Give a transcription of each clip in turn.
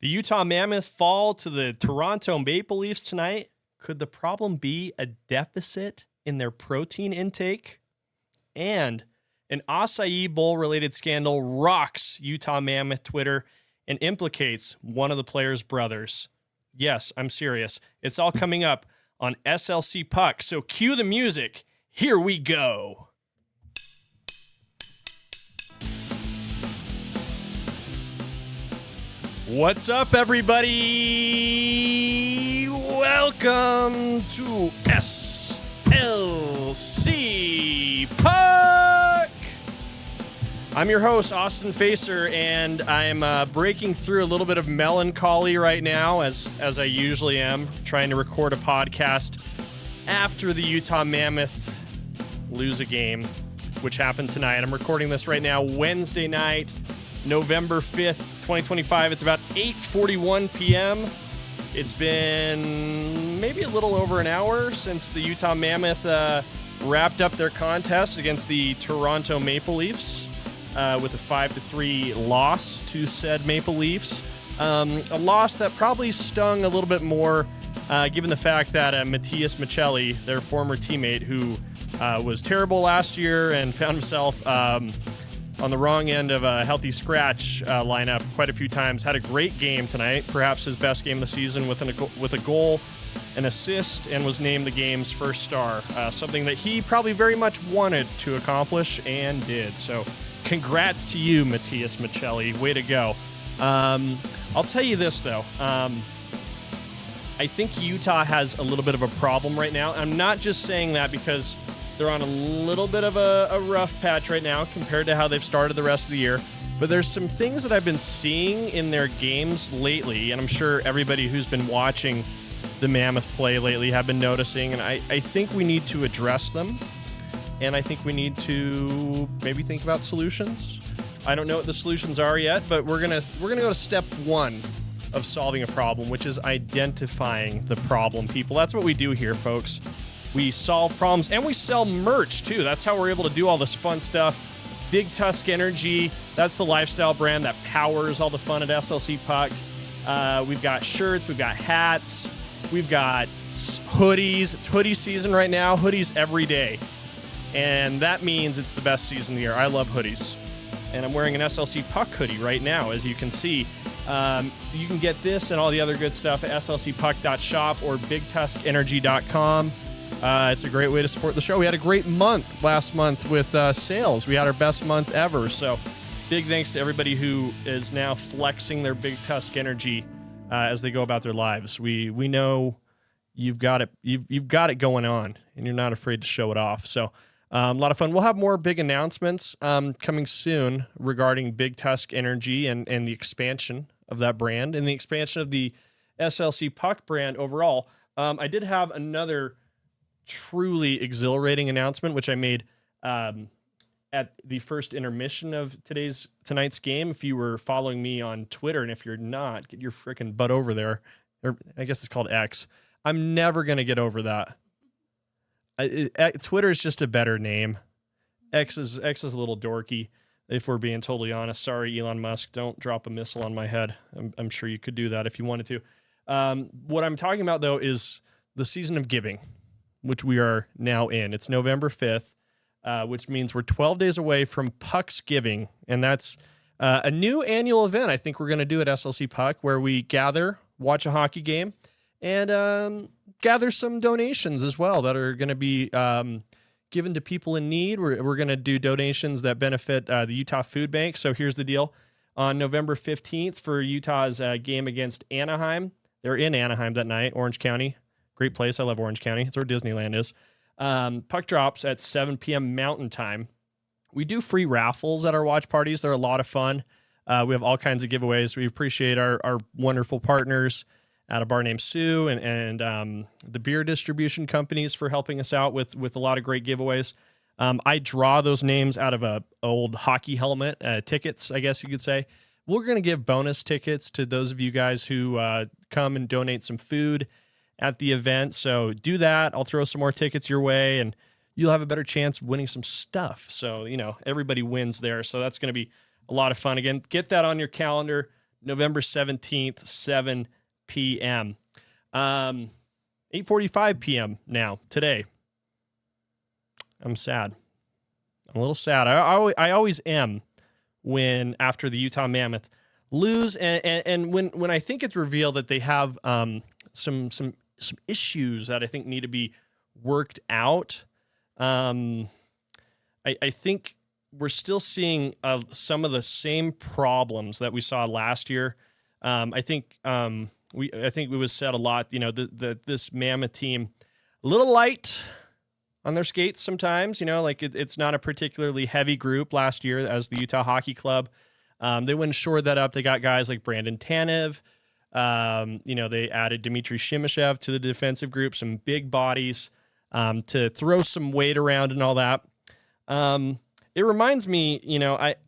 The Utah Mammoth fall to the Toronto Maple Leafs tonight. Could the problem be a deficit in their protein intake? And an acai bowl-related scandal rocks Utah Mammoth Twitter and implicates one of the players' brothers. Yes, I'm serious. It's all coming up on SLC Puck, so cue the music. Here we go. What's up, everybody? Welcome to SLC Puck. I'm your host, Austin Facer, and I'm breaking through a little bit of melancholy right now, as I usually am, trying to record a podcast after the Utah Mammoth lose a game, which happened tonight. I'm recording this right now, Wednesday night, November 5th, 2025. It's about 8:41 p.m. It's been maybe a little over an hour since the Utah Mammoth wrapped up their contest against the Toronto Maple Leafs with a 5-3 loss to said Maple Leafs. A loss that probably stung a little bit more given the fact that Matias Maccelli, their former teammate who was terrible last year and found himself on the wrong end of a healthy scratch lineup quite a few times, had a great game tonight, perhaps his best game of the season with a goal, an assist, and was named the game's first star, something that he probably very much wanted to accomplish and did. So congrats to you, Matias Maccelli. Way to go. I'll tell you this, though. I think Utah has a little bit of a problem right now. I'm not just saying that because they're on a little bit of a rough patch right now compared to how they've started the rest of the year. But there's some things that I've been seeing in their games lately, and I'm sure everybody who's been watching the Mammoth play lately have been noticing, and I think we need to address them, and I think we need to maybe think about solutions. I don't know what the solutions are yet, but we're gonna go to step one of solving a problem, which is identifying the problem, people. That's what we do here, folks. We solve problems, and we sell merch, too. That's how we're able to do all this fun stuff. Big Tusk Energy, that's the lifestyle brand that powers all the fun at SLC Puck. We've got shirts, we've got hats, we've got hoodies. It's hoodie season right now, hoodies every day. And that means it's the best season of the year. I love hoodies. And I'm wearing an SLC Puck hoodie right now, as you can see. You can get this and all the other good stuff at slcpuck.shop or bigtuskenergy.com. It's a great way to support the show. We had a great month last month with sales. We had our best month ever. So big thanks to everybody who is now flexing their Big Tusk Energy as they go about their lives. We know you've got it. You've got it going on, and you're not afraid to show it off. So a lot of fun. We'll have more big announcements coming soon regarding Big Tusk Energy and the expansion of that brand and the expansion of the SLC Puck brand overall. I did have another truly exhilarating announcement, which I made at the first intermission of tonight's game. If you were following me on Twitter, and if you're not, get your freaking butt over there. Or I guess it's called X. I'm never going to get over that. Twitter is just a better name. X is a little dorky, if we're being totally honest. Sorry, Elon Musk, don't drop a missile on my head. I'm sure you could do that if you wanted to. What I'm talking about, though, is the season of giving, which we are now in. It's November 5th, which means we're 12 days away from Puck's Giving, and that's a new annual event I think we're going to do at SLC Puck, where we gather, watch a hockey game, and gather some donations as well that are going to be given to people in need. We're going to do donations that benefit the Utah Food Bank. So here's the deal. On November 15th for Utah's game against Anaheim, they're in Anaheim that night, Orange County. Great place. I love Orange County. It's where Disneyland is. Puck drops at 7 p.m. Mountain Time. We do free raffles at our watch parties. They're a lot of fun. We have all kinds of giveaways. We appreciate our wonderful partners at a bar named Sue and the beer distribution companies for helping us out with a lot of great giveaways. I draw those names out of a old hockey helmet, tickets, I guess you could say. We're going to give bonus tickets to those of you guys who come and donate some food at the event. So do that. I'll throw some more tickets your way, and you'll have a better chance of winning some stuff. So, everybody wins there. So that's going to be a lot of fun. Again, get that on your calendar. November 17th, 7 p.m. 8:45 p.m. now, today. I'm sad. I'm a little sad. I always am when, after the Utah Mammoth lose, and when I think it's revealed that they have some issues that I think need to be worked out. I think we're still seeing some of the same problems that we saw last year. I think it was said a lot, this Mammoth team, a little light on their skates sometimes, like it's not a particularly heavy group last year as the Utah Hockey Club. They went and shored that up. They got guys like Brandon Tanev. They added Dmitry Shimashev to the defensive group, some big bodies to throw some weight around and all that. It reminds me,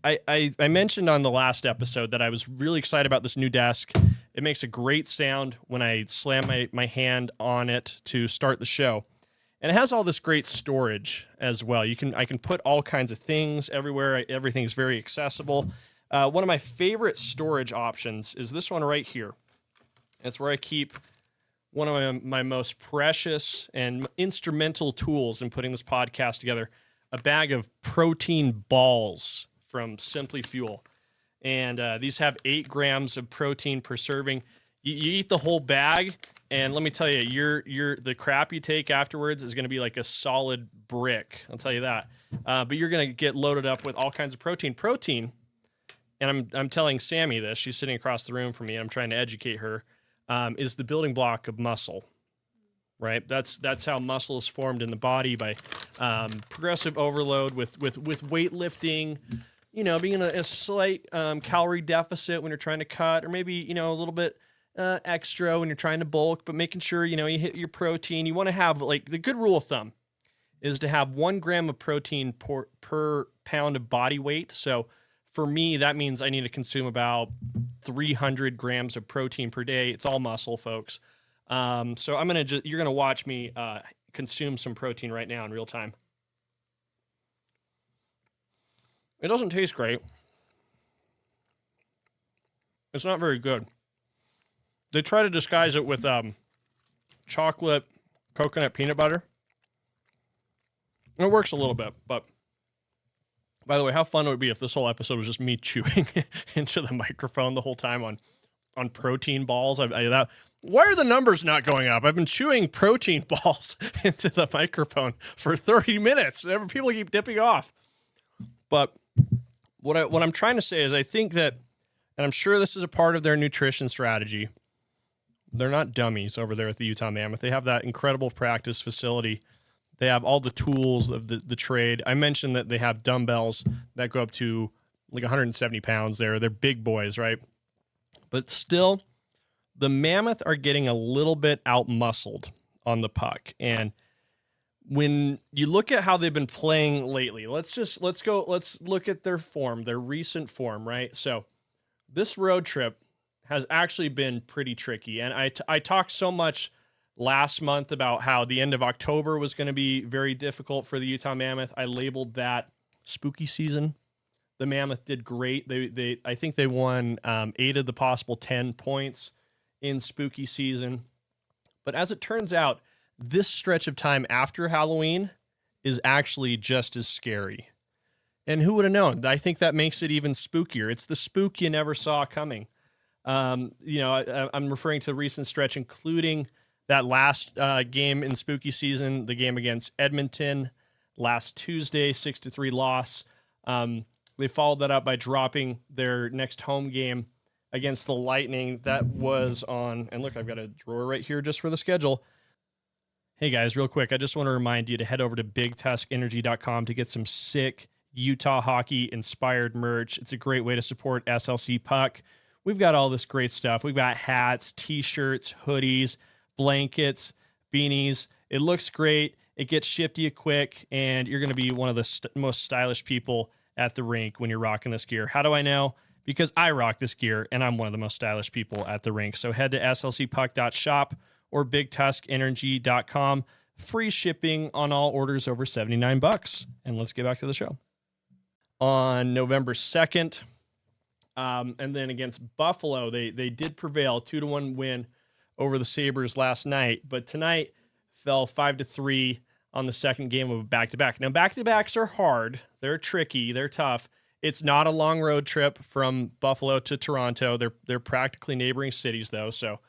I mentioned on the last episode that I was really excited about this new desk. It makes a great sound when I slam my hand on it to start the show. And it has all this great storage as well. I can put all kinds of things everywhere. Everything is very accessible. One of my favorite storage options is this one right here. It's where I keep one of my most precious and instrumental tools in putting this podcast together, a bag of protein balls from Simply Fuel. And these have 8 grams of protein per serving. You eat the whole bag, and let me tell you, the crap you take afterwards is going to be like a solid brick. I'll tell you that. But you're going to get loaded up with all kinds of protein. Protein, and I'm telling Sammy this. She's sitting across the room from me. I'm trying to educate her. Is the building block of muscle, right? That's how muscle is formed in the body by progressive overload with weightlifting. Being in a slight calorie deficit when you're trying to cut, or maybe a little bit extra when you're trying to bulk, but making sure you hit your protein. You want to have, like, the good rule of thumb is to have 1 gram of protein per pound of body weight. So for me, that means I need to consume about 300 grams of protein per day. It's all muscle, folks. So you're gonna watch me consume some protein right now in real time. It doesn't taste great. It's not very good. They try to disguise it with chocolate, coconut peanut butter. It works a little bit, but by the way, how fun would it be if this whole episode was just me chewing into the microphone the whole time on protein balls? Why are the numbers not going up? I've been chewing protein balls into the microphone for 30 minutes. People keep dipping off. But what I'm trying to say is, I think that, and I'm sure this is a part of their nutrition strategy, they're not dummies over there at the Utah Mammoth. They have that incredible practice facility. They have all the tools of the trade. I mentioned that they have dumbbells that go up to like 170 pounds there. They're big boys, right? But still, the Mammoth are getting a little bit out-muscled on the puck. And when you look at how they've been playing lately, let's look at their form, their recent form, right? So this road trip has actually been pretty tricky. And I talked so much last month about how the end of October was going to be very difficult for the Utah Mammoth. I labeled that spooky season. The Mammoth did great. I think they won 8 of the possible 10 points in spooky season. But as it turns out, this stretch of time after Halloween is actually just as scary. And who would have known? I think that makes it even spookier. It's the spook you never saw coming. I'm referring to the recent stretch, including that last game in spooky season, the game against Edmonton last Tuesday, 6-3 loss. They followed that up by dropping their next home game against the Lightning. That was on, and look, I've got a drawer right here just for the schedule. Hey guys, real quick, I just want to remind you to head over to bigtuskenergy.com to get some sick Utah hockey inspired merch. It's a great way to support SLC Puck. We've got all this great stuff. We've got hats, t-shirts, hoodies, blankets, beanies. It looks great. It gets shipped to you quick, and you're going to be one of the most stylish people at the rink when you're rocking this gear. How do I know? Because I rock this gear, and I'm one of the most stylish people at the rink. So head to slcpuck.shop or bigtuskenergy.com. Free shipping on all orders over $79. And let's get back to the show. On November 2nd, And then against Buffalo, they did prevail, 2-1 win over the Sabres last night, but tonight fell 5-3 on the second game of a back-to-back. Now, back-to-backs are hard. They're tricky. They're tough. It's not a long road trip from Buffalo to Toronto. They're practically neighboring cities, though, so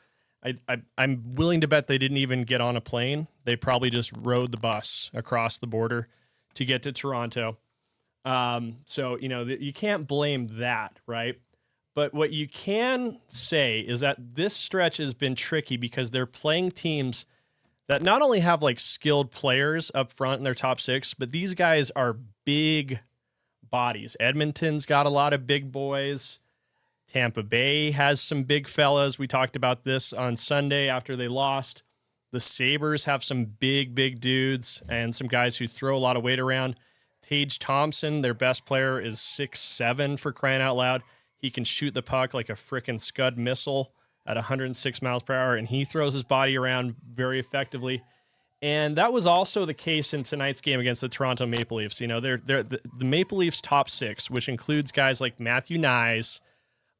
I'm willing to bet they didn't even get on a plane. They probably just rode the bus across the border to get to Toronto. So, you can't blame that, right? But what you can say is that this stretch has been tricky because they're playing teams that not only have like skilled players up front in their top six, but these guys are big bodies. Edmonton's got a lot of big boys. Tampa Bay has some big fellas. We talked about this on Sunday after they lost. The Sabres have some big dudes and some guys who throw a lot of weight around. Tage Thompson, their best player, is 6'7", for crying out loud. He can shoot the puck like a frickin' Scud missile at 106 miles per hour, and he throws his body around very effectively. And that was also the case in tonight's game against the Toronto Maple Leafs. They're the Maple Leafs top six, which includes guys like Matthew Nyes,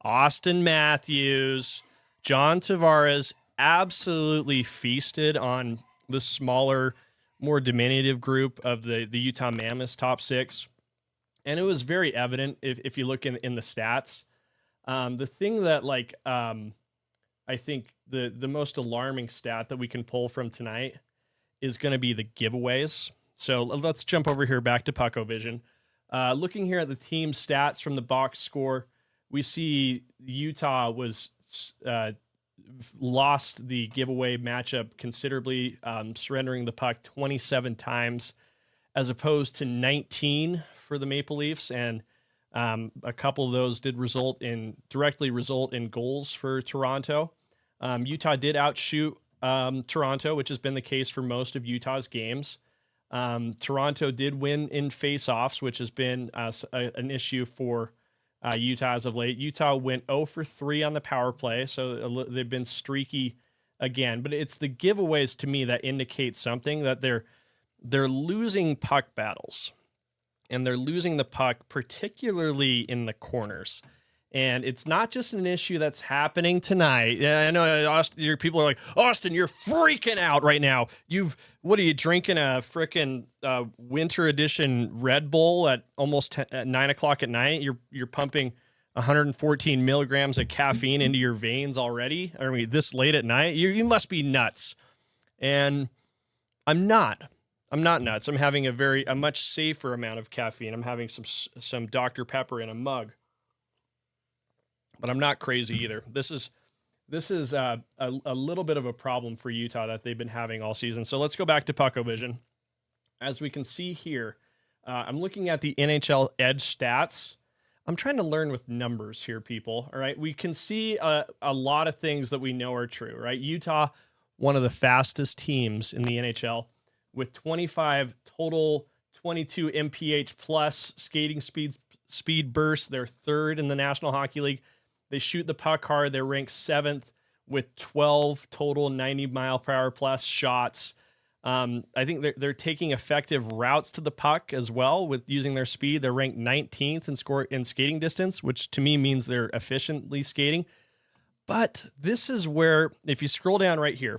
Austin Matthews, John Tavares, absolutely feasted on the smaller, more diminutive group of the Utah Mammoth top six. And it was very evident if you look in the stats. The thing that I think the most alarming stat that we can pull from tonight is going to be the giveaways. So let's jump over here back to Puckovision. Looking here at the team stats from the box score, we see Utah was lost the giveaway matchup considerably, surrendering the puck 27 times as opposed to 19 for the Maple Leafs, and a couple of those did directly result in goals for Toronto. Utah did outshoot Toronto, which has been the case for most of Utah's games. Toronto did win in face-offs, which has been an issue for Utah as of late. Utah went 0 for 3 on the power play, so they've been streaky again. But it's the giveaways to me that indicate something, that they're losing puck battles, and they're losing the puck particularly in the corners. And it's not just an issue that's happening tonight. Yeah, I know, Austin, your people are like, Austin, you're freaking out right now. What are you drinking, a frickin' winter edition Red Bull at almost at 9 o'clock at night? You're pumping 114 milligrams of caffeine into your veins already? I mean, this late at night? You must be nuts. And I'm not. I'm not nuts. I'm having a much safer amount of caffeine. I'm having some Dr. Pepper in a mug. But I'm not crazy either. This is a little bit of a problem for Utah that they've been having all season. So let's go back to Puckovision. As we can see here, I'm looking at the NHL Edge stats. I'm trying to learn with numbers here, people. All right, we can see a lot of things that we know are true. Right, Utah, one of the fastest teams in the NHL, with 25 total, 22 mph plus skating speed bursts. They're third in the National Hockey League. They shoot the puck hard. They're ranked 7th with 12 total 90 mile per hour plus shots. I think they're taking effective routes to the puck as well with using their speed. They're ranked 19th in skating distance, which to me means they're efficiently skating. But this is where, if you scroll down right here,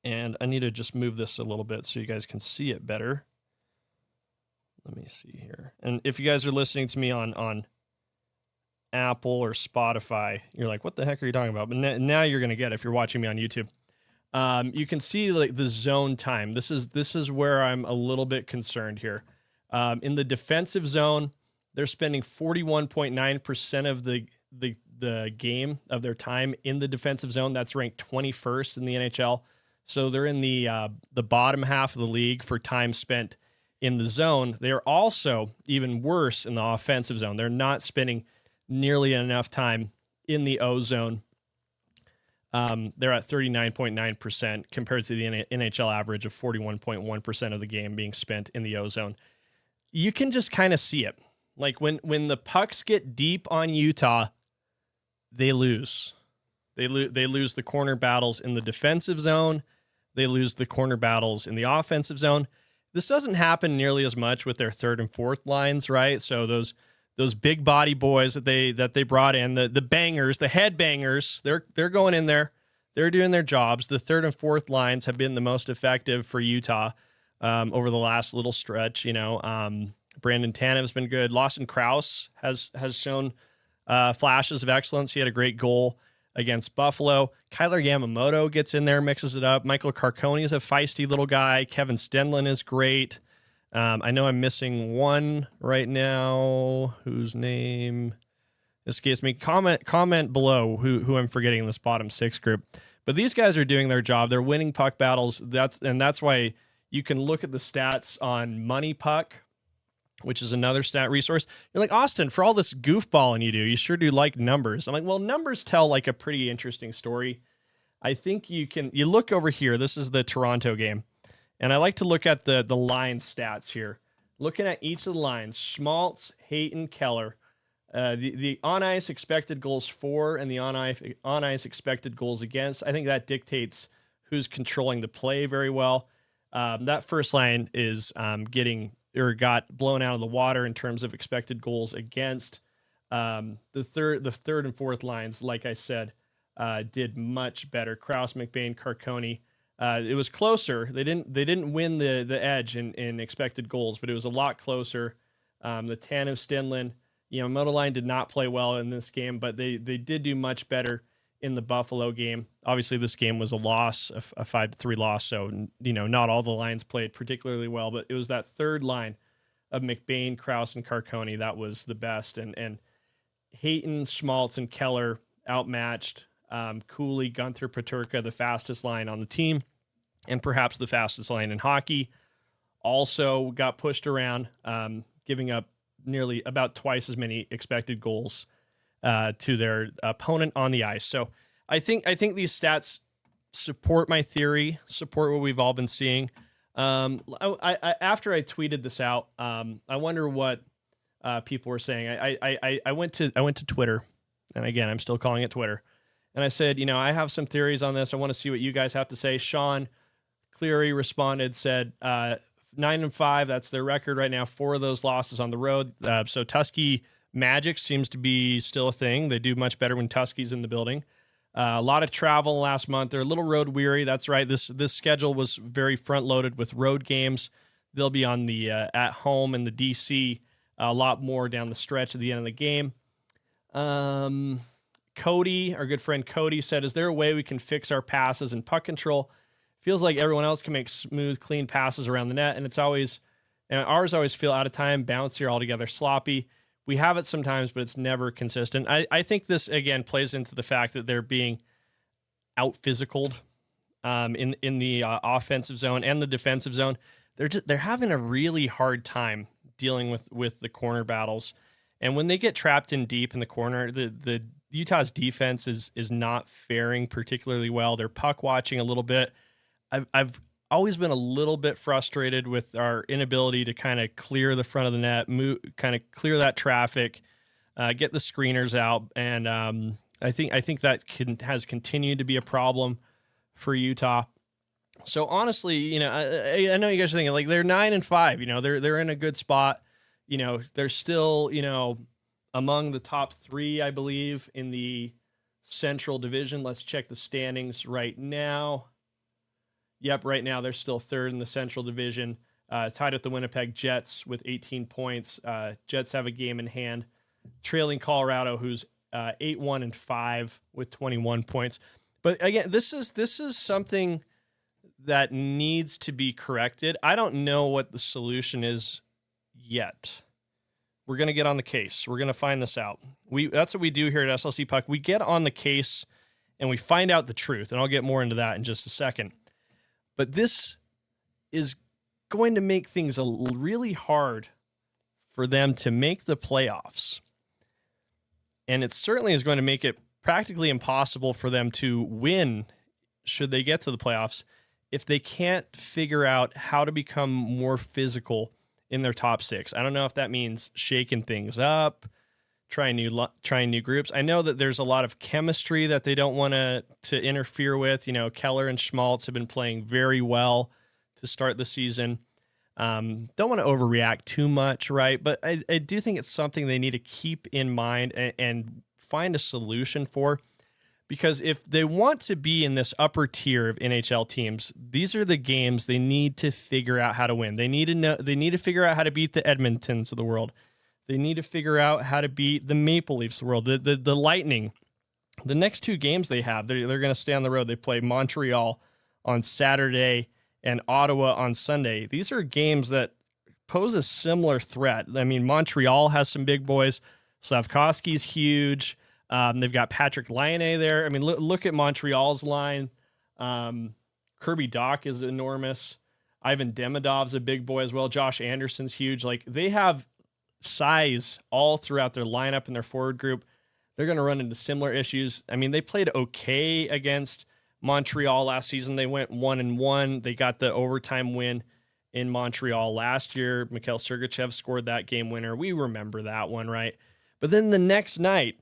and I need to just move this a little bit so you guys can see it better. Let me see here. And if you guys are listening to me on Apple or Spotify, you're like, what the heck are you talking about? But now you're going to get it if you're watching me on YouTube. You can see like the zone time. This is where I'm a little bit concerned here. In the defensive zone, they're spending 41.9% of the game of their time in the defensive zone. That's ranked 21st in the NHL. So they're in the bottom half of the league for time spent in the zone. They're also even worse in the offensive zone. They're not spending nearly enough time in the O zone. They're at 39.9% compared to the NHL average of 41.1% of the game being spent in the O zone. You can just kind of see it. Like when the pucks get deep on Utah, they lose. They lose the corner battles in the defensive zone. They lose the corner battles in the offensive zone. This doesn't happen nearly as much with their third and fourth lines, right? So those those big body boys that they brought in, the bangers, the head bangers, they're going in there. They're doing their jobs. The third and fourth lines have been the most effective for Utah over the last little stretch. Brandon Tanev's been good. Lawson Krause has shown flashes of excellence. He had a great goal against Buffalo. Kyler Yamamoto gets in there, mixes it up. Michael Carcone is a feisty little guy. Kevin Stenlin is great. I know I'm missing one right now whose name escapes me. Comment below who I'm forgetting in this bottom six group. But these guys are doing their job. They're winning puck battles. That's why you can look at the stats on Money Puck, which is another stat resource. You're like, Austin, for all this goofballing you do, you sure do like numbers. I'm like, well, numbers tell like a pretty interesting story. I think you look over here. This is the Toronto game. And I like to look at the line stats here. Looking at each of the lines, Schmaltz, Hayton, Keller. The on-ice expected goals for and the on-ice expected goals against. I think that dictates who's controlling the play very well. That first line is got blown out of the water in terms of expected goals against. The third and fourth lines, like I said, did much better. Krause, McBain, Carcone. It was closer. They didn't win the edge in expected goals, but it was a lot closer. The Tanev, Stenlin, Yamamoto line did not play well in this game, but they did do much better in the Buffalo game. Obviously, this game was a loss, a 5-3 loss, so not all the lines played particularly well, but it was that third line of McBain, Krause, and Carcone that was the best, and Hayton, Schmaltz, and Keller outmatched Cooley, Gunther, Peterka, the fastest line on the team, and perhaps the fastest line in hockey. Also got pushed around, giving up nearly about twice as many expected goals to their opponent on the ice. So I think these stats support my theory, support what we've all been seeing. I after I tweeted this out, I wonder what people were saying. I went to Twitter, and again, I'm still calling it Twitter. And I said, I have some theories on this. I want to see what you guys have to say. Sean Cleary responded, said 9-5. That's their record right now. 4 of those losses on the road. So Tusky Magic seems to be still a thing. They do much better when Tusky's in the building. A lot of travel last month. They're a little road weary. That's right. This schedule was very front loaded with road games. They'll be on the at home in the DC a lot more down the stretch at the end of the game. Cody, our good friend Cody, said, is there a way we can fix our passes and puck control? Feels like everyone else can make smooth, clean passes around the net, and ours always feel out of time, bouncy, altogether sloppy. We have it sometimes, but it's never consistent. I think this, again, plays into the fact that they're being out-physicaled in the offensive zone and the defensive zone. They're having a really hard time dealing with the corner battles. And when they get trapped in deep in the corner, the Utah's defense is not faring particularly well. They're puck watching a little bit. I've always been a little bit frustrated with our inability to kind of clear the front of the net, kind of clear that traffic, get the screeners out, and I think that has continued to be a problem for Utah. So honestly, I know you guys are thinking like they're 9-5. They're in a good spot. They're still among the top 3, I believe, in the Central Division. Let's check the standings right now. Yep, right now they're still 3rd in the Central Division, tied with the Winnipeg Jets with 18 points. Jets have a game in hand, trailing Colorado, who's 8-1-5 with 21 points. But again, this is something that needs to be corrected. I don't know what the solution is yet. We're going to get on the case. We're going to find this out. That's what we do here at SLC Puck. We get on the case and we find out the truth, and I'll get more into that in just a second. But this is going to make things really hard for them to make the playoffs. And it certainly is going to make it practically impossible for them to win should they get to the playoffs if they can't figure out how to become more physical in their top 6. I don't know if that means shaking things up, trying new groups. I know that there's a lot of chemistry that they don't want to interfere with. Keller and Schmaltz have been playing very well to start the season. Don't want to overreact too much, right? But I do think it's something they need to keep in mind and find a solution for. Because if they want to be in this upper tier of NHL teams, these are the games they need to figure out how to win. They need to know. They need to figure out how to beat the Edmontons of the world. They need to figure out how to beat the Maple Leafs of the world, the Lightning. The next two games they have, they're going to stay on the road. They play Montreal on Saturday and Ottawa on Sunday. These are games that pose a similar threat. I mean, Montreal has some big boys. Slavkovsky's huge. They've got Patrick Laine there. I mean, look at Montreal's line. Kirby Dach is enormous. Ivan Demidov's a big boy as well. Josh Anderson's huge. Like, they have size all throughout their lineup and their forward group. They're going to run into similar issues. I mean, they played okay against Montreal last season. They went 1-1. They got the overtime win in Montreal last year. Mikhail Sergachev scored that game winner. We remember that one, right? But then the next night,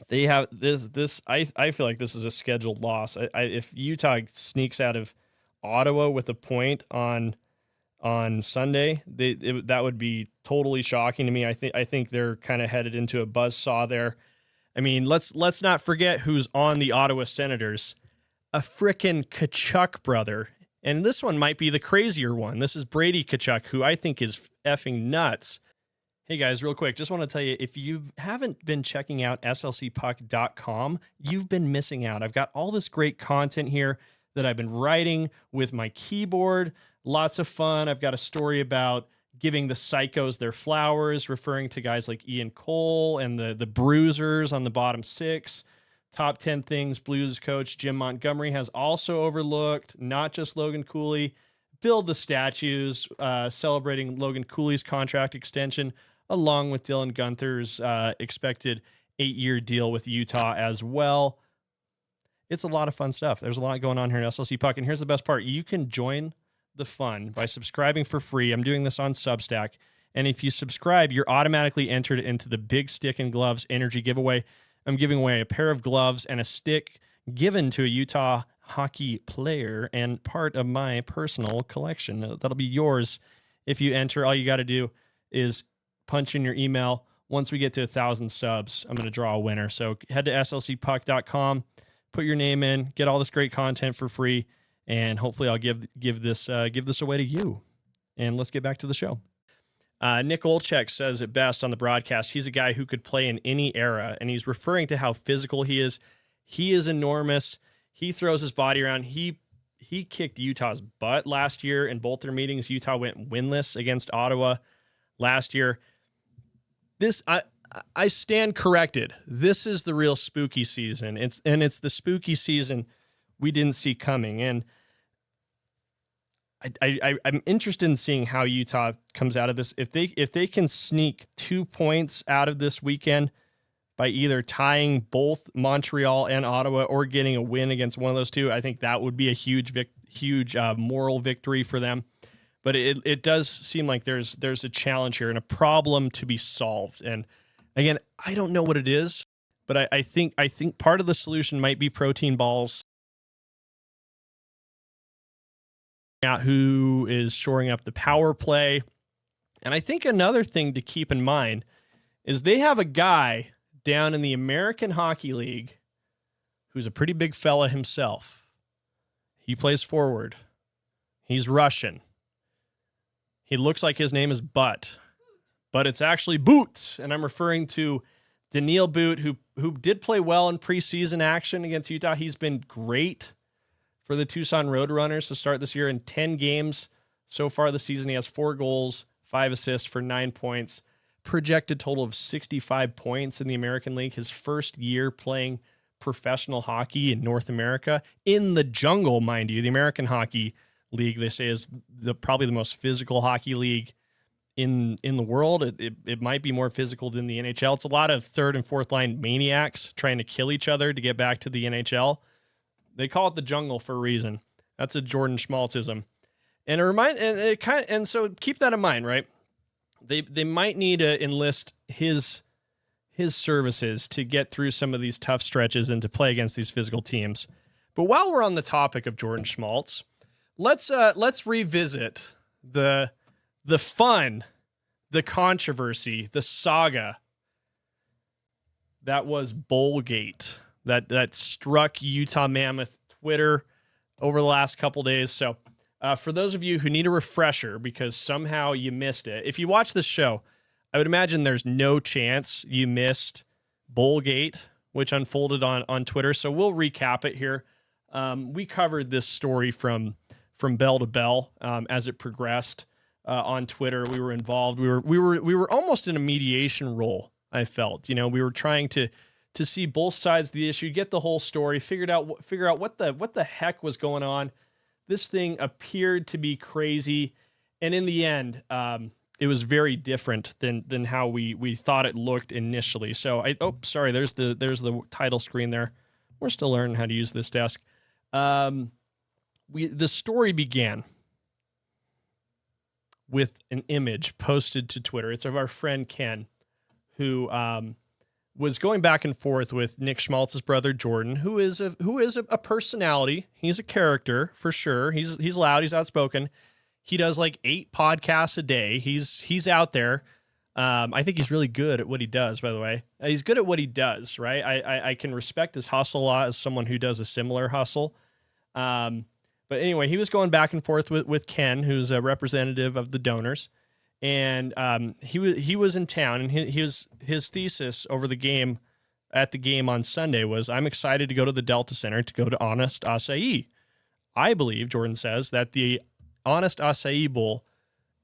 they have this. I feel like this is a scheduled loss. If Utah sneaks out of Ottawa with a point on Sunday, that would be totally shocking to me. I think they're kind of headed into a buzzsaw there. I mean, let's not forget who's on the Ottawa Senators. A frickin' Tkachuk brother. And this one might be the crazier one. This is Brady Tkachuk, who I think is effing nuts. Hey guys, real quick, just want to tell you, if you haven't been checking out slcpuck.com, you've been missing out. I've got all this great content here that I've been writing with my keyboard. Lots of fun. I've got a story about giving the psychos their flowers, referring to guys like Ian Cole and the bruisers on the bottom six. Top 10 things Blues coach Jim Montgomery has also overlooked, not just Logan Cooley. Build the statues, celebrating Logan Cooley's contract extension, along with Dylan Guenther's expected 8-year deal with Utah as well. It's a lot of fun stuff. There's a lot going on here in SLC Puck, and here's the best part. You can join the fun by subscribing for free. I'm doing this on Substack, and if you subscribe, you're automatically entered into the Big Stick and Gloves Energy Giveaway. I'm giving away a pair of gloves and a stick given to a Utah hockey player and part of my personal collection. That'll be yours if you enter. All you got to do is punch in your email. Once we get to 1,000 subs, I'm going to draw a winner. So head to slcpuck.com, put your name in, get all this great content for free, and hopefully I'll give this away to you. And let's get back to the show. Nick Olchek says it best on the broadcast. He's a guy who could play in any era, and he's referring to how physical he is. He is enormous. He throws his body around. He kicked Utah's butt last year in both their meetings. Utah went winless against Ottawa last year. I stand corrected. This is the real spooky season. It's the spooky season we didn't see coming. And I'm interested in seeing how Utah comes out of this. If they can sneak 2 points out of this weekend by either tying both Montreal and Ottawa or getting a win against one of those two, I think that would be a huge moral victory for them. But it does seem like there's a challenge here and a problem to be solved. And again, I don't know what it is, but I think part of the solution might be protein balls. Out who is shoring up the power play. And I think another thing to keep in mind is they have a guy down in the American Hockey League who's a pretty big fella himself. He plays forward. He's Russian. He looks like his name is But it's actually Boot. And I'm referring to Daniil But, who did play well in preseason action against Utah. He's been great for the Tucson Roadrunners to start this year. In 10 games so far this season, he has 4 goals, 5 assists for 9 points. Projected total of 65 points in the American League. His first year playing professional hockey in North America. In the jungle, mind you. The American Hockey League, they say, is probably the most physical hockey league in the world. It might be more physical than the NHL. It's a lot of third and fourth line maniacs trying to kill each other to get back to the NHL. They call it the jungle for a reason. That's a Jordan Schmaltzism. And so keep that in mind, right? They might need to enlist his services to get through some of these tough stretches and to play against these physical teams. But while we're on the topic of Jordan Schmaltz, let's revisit the the fun, the controversy, the saga that was Bowlgate that struck Utah Mammoth Twitter over the last couple days. So for those of you who need a refresher because somehow you missed it, if you watch this show, I would imagine there's no chance you missed Bowlgate, which unfolded on Twitter. So we'll recap it here. We covered this story from bell to bell as it progressed on Twitter. We were involved. We were almost in a mediation role. I felt, we were trying to see both sides of the issue, get the whole story, figure out what the heck was going on. This thing appeared to be crazy, and in the end, it was very different than how we thought it looked initially. So there's the title screen there. We're still learning how to use this desk. The story began with an image posted to Twitter. It's of our friend Ken, who was going back and forth with Nick Schmaltz's brother Jordan, who is a personality. He's a character for sure. He's loud. He's outspoken. He does like 8 podcasts a day. He's out there. I think he's really good at what he does, by the way. He's good at what he does, right? I can respect his hustle a lot as someone who does a similar hustle. But anyway, he was going back and forth with Ken, who's a representative of the donors. And he was in town, and his thesis over the game on Sunday was, I'm excited to go to the Delta Center to go to Honest Acai. I believe, Jordan says, that the Honest Acai Bowl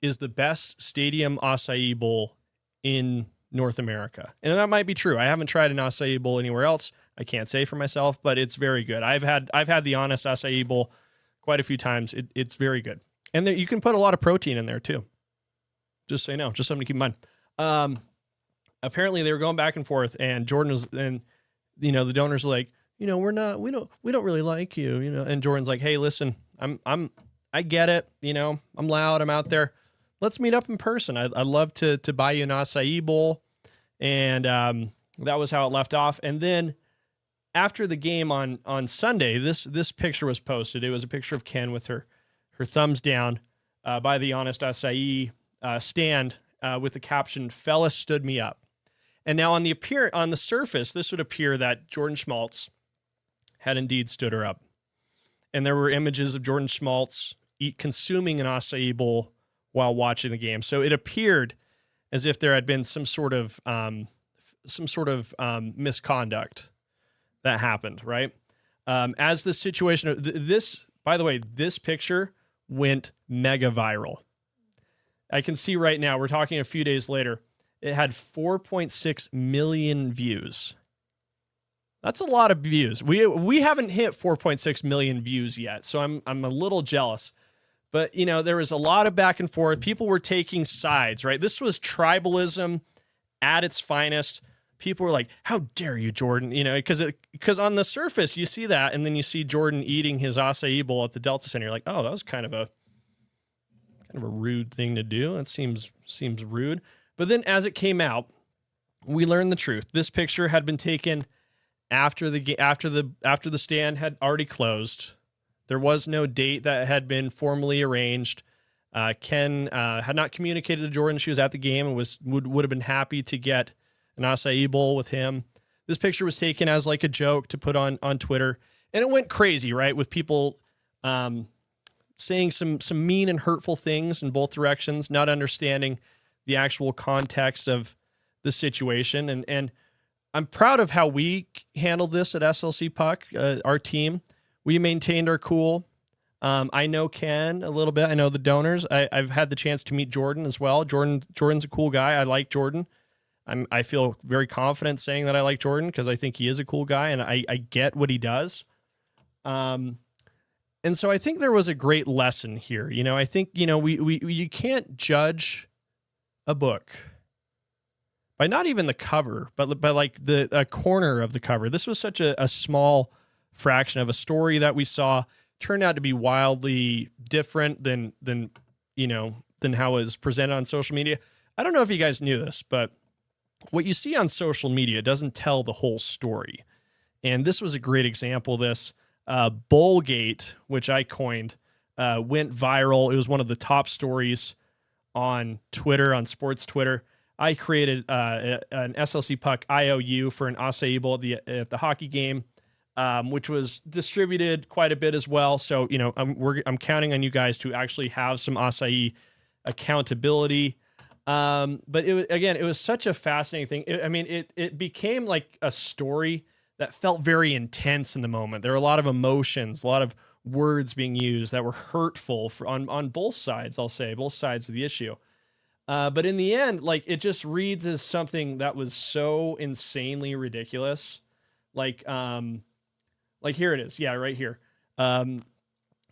is the best stadium acai bowl in North America. And that might be true. I haven't tried an acai bowl anywhere else. I can't say for myself, but it's very good. I've had the Honest Acai Bowl quite a few times. It's very good. And you can put a lot of protein in there too. Just so you know, just something to keep in mind. Apparently they were going back and forth, and Jordan was, and the donors were like, we don't really like you, and Jordan's like, hey, listen, I get it. I'm loud. I'm out there. Let's meet up in person. I'd love to buy you an acai bowl. And that was how it left off. And then after the game on Sunday, this picture was posted. It was a picture of Ken with her thumbs down by the Honest Acai stand with the caption, "Fella stood me up." And now on the surface, this would appear that Jordan Schmaltz had indeed stood her up. And there were images of Jordan Schmaltz consuming an acai bowl while watching the game. So it appeared as if there had been some sort of misconduct that happened, right? As the situation, by the way, this picture went mega viral. I can see right now, we're talking a few days later, it had 4.6 million views. That's a lot of views. We haven't hit 4.6 million views yet, so I'm a little jealous. But, there was a lot of back and forth. People were taking sides, right? This was tribalism at its finest. People were like, how dare you, Jordan? Because on the surface, you see that, and then you see Jordan eating his acai bowl at the Delta Center. You're like, oh, that was kind of a rude thing to do. That seems rude. But then as it came out, we learned the truth. This picture had been taken after the stand had already closed. There was no date that had been formally arranged. Ken had not communicated to Jordan she was at the game and would have been happy to get an acai bowl with him. This picture was taken as like a joke to put on Twitter, and it went crazy, right? With people saying some mean and hurtful things in both directions, not understanding the actual context of the situation. And I'm proud of how we handled this at SLC Puck, our team. We maintained our cool. I know Ken a little bit. I know the donors. I've had the chance to meet Jordan as well. Jordan's a cool guy. I like Jordan. I feel very confident saying that I like Jordan because I think he is a cool guy and I get what he does. And so I think there was a great lesson here. I think, you can't judge a book by not even the cover, but by like a corner of the cover. This was such a small fraction of a story that we saw turned out to be wildly different than how it was presented on social media. I don't know if you guys knew this, but what you see on social media doesn't tell the whole story. And this was a great example of this. Bowlgate, which I coined, went viral. It was one of the top stories on Twitter, on sports Twitter. I created an SLC Puck IOU for an acai bowl at the hockey game, which was distributed quite a bit as well. So, you know, I'm counting on you guys to actually have some acai accountability. But it was such a fascinating thing. It became like a story that felt very intense in the moment. There were a lot of emotions, a lot of words being used that were hurtful on both sides. I'll say both sides of the issue. But in the end, like, it just reads as something that was so insanely ridiculous. Like here it is. Yeah, right here.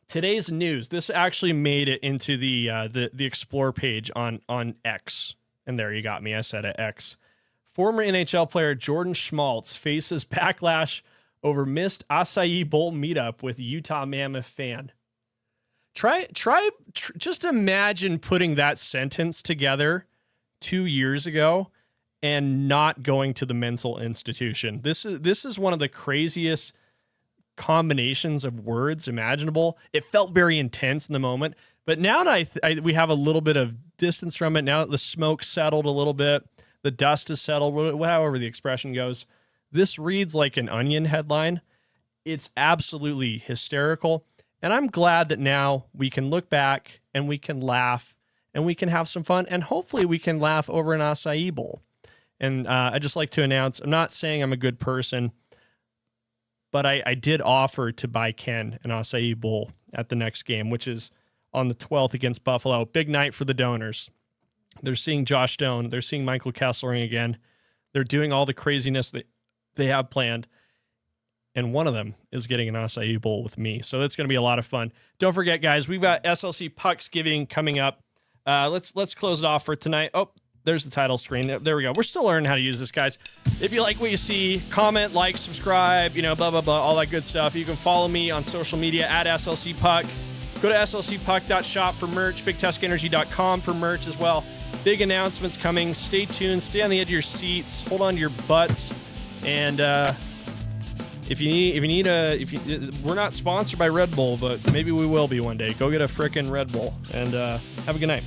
Today's news. This actually made it into the Explore page on X. And there, you got me. I said it, X. Former NHL player Jordan Schmaltz faces backlash over missed acai bowl meetup with Utah Mammoth fan. Just imagine putting that sentence together 2 years ago and not going to the mental institution. This is one of the craziest combinations of words imaginable. It felt very intense in the moment, but now that we have a little bit of distance from it, now that the smoke settled a little bit, the dust is settled, however the expression goes, this reads like an Onion headline. It's absolutely hysterical. And I'm glad that now we can look back and we can laugh and we can have some fun, and hopefully we can laugh over an acai bowl. And I just like to announce, I'm not saying I'm a good person, but I did offer to buy Ken an acai bowl at the next game, which is on the 12th against Buffalo. Big night for the donors. They're seeing Josh Stone. They're seeing Michael Kesselring again. They're doing all the craziness that they have planned. And one of them is getting an acai bowl with me. So that's going to be a lot of fun. Don't forget, guys, we've got SLC Pucks giving coming up. Let's close it off for tonight. Oh, there's the title screen. There we go. We're still learning how to use this, guys. If you like what you see, comment, like, subscribe, blah, blah, blah, all that good stuff. You can follow me on social media at SLC Puck. Go to slcpuck.shop for merch, bigtuskenergy.com for merch as well. Big announcements coming. Stay tuned. Stay on the edge of your seats. Hold on to your butts. And we're not sponsored by Red Bull, but maybe we will be one day. Go get a frickin' Red Bull and have a good night.